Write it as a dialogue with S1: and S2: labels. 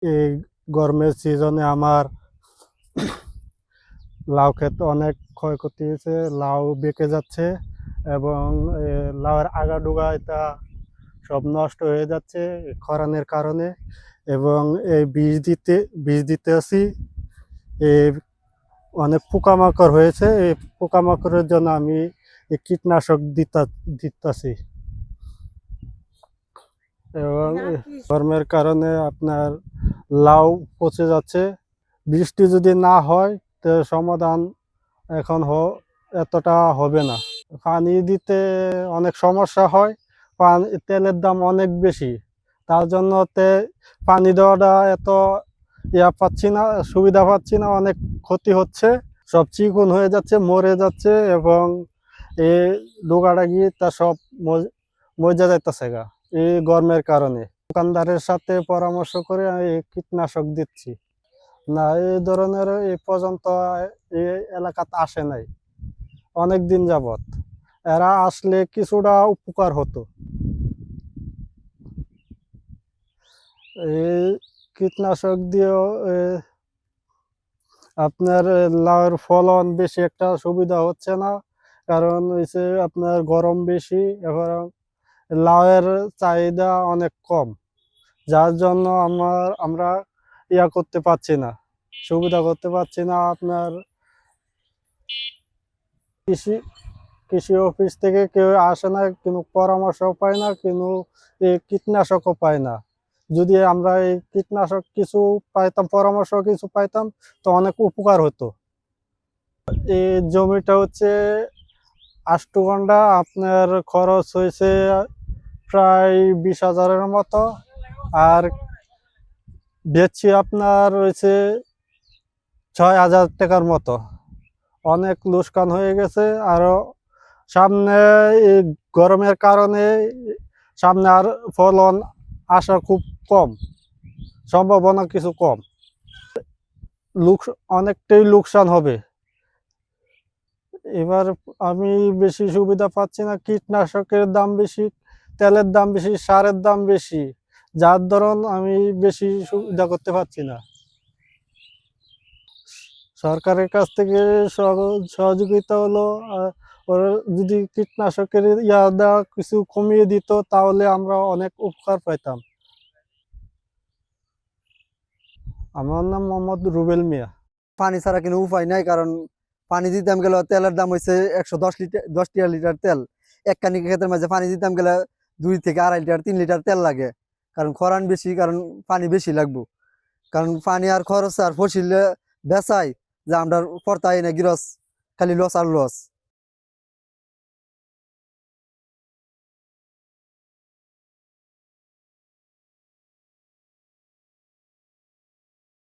S1: এই গরমের সিজনে আমার লাউ ক্ষেত অনেক ক্ষয়ক্ষতি হয়েছে, লাউ বেঁকে যাচ্ছে এবং লাউয়ের আগা এটা সব নষ্ট হয়ে যাচ্ছে খরানের কারণে। এবং এই বীজ দিতে আসি, এই অনেক পোকামাকড় হয়েছে। এই পোকামাকড়ের জন্য আমি এই কীটনাশক দিতাছি এবং গরমের কারণে আপনার লাউ পচে যাচ্ছে। বৃষ্টি যদি না হয় তো সমাধান এখন এতটা হবে না। পানি দিতে অনেক সমস্যা হয়, তেলের দাম অনেক বেশি, তার জন্য পানি দেওয়াটা এত পাচ্ছি না, সুবিধা পাচ্ছি না, অনেক ক্ষতি হচ্ছে, সব চিকন হয়ে যাচ্ছে, মরে যাচ্ছে এবং এই ডোগাটা গিয়ে তা সব মজা যাইতেছে গা এই গরমের কারণে। দোকানদারের সাথে পরামর্শ করে আমি কীটনাশক দিচ্ছি না, এই ধরনের এই পর্যন্ত এই এলাকাতে আসে নাই অনেক দিন যাবত। এরা আসলে কিছুটা উপকার হতো। এই কীটনাশক দিয়েও আপনার লাউয়ের ফলন বেশি একটা সুবিধা হচ্ছে না, কারণ হচ্ছে আপনার গরম বেশি এবং লাউয়ের চাহিদা অনেক কম, যার জন্য আমরা করতে পারছি না, সুবিধা করতে পারছি না। আপনার কৃষি কৃষি অফিস থেকে কেউ আসে না, কোনো পরামর্শ পায় না, কোনো কীটনাশকও পায় না। যদি আমরা এই কীটনাশক কিছু পাইতাম, পরামর্শ কিছু পাইতাম, তো অনেক উপকার হতো। এই জমিটা হচ্ছে আষ্টগন্ডা, আপনার খরচ হয়েছে প্রায় 20,000-এর মতো, আর বেচছি আপনার হয়েছে 6,000 টাকার মতো। অনেক লোকসান হয়ে গেছে। আরো সামনে এই গরমের কারণে সামনে আর ফলন আসা খুব কম, সম্ভাবনা কিছু কম, অনেকটাই লোকসান হবে। এবার আমি বেশি সুবিধা পাচ্ছি না, কীটনাশকের দাম বেশি, তেলের দাম বেশি, সারের দাম বেশি, যার ধরুন আমি বেশি সুবিধা করতে পারছি না। সরকারের কাছ থেকে সহযোগিতা হলো ওরা যদি কীটনাশকের দেওয়া কিছু কমিয়ে দিত, তাহলে আমরা অনেক উপকার পাইতাম। আমার নাম মোহাম্মদ রুবেল মিয়া।
S2: পানি ছাড়া কোনো উপায় নাই, কারণ পানি দিতাম গেলে তেলের দাম হয়েছে 110 লিটার তেল। এক কানি ক্ষেতের মাঝে পানি দিতাম গেলে 2 থেকে 2.5 লিটার 3 লিটার তেল লাগে, কারণ খরান বেশি, কারণ পানি বেশি লাগবো। কারণ পানি আর খরচ আর ফসিলে বেচাই যে আমরা পড়তাই না, গিরস খালি লস আর লস।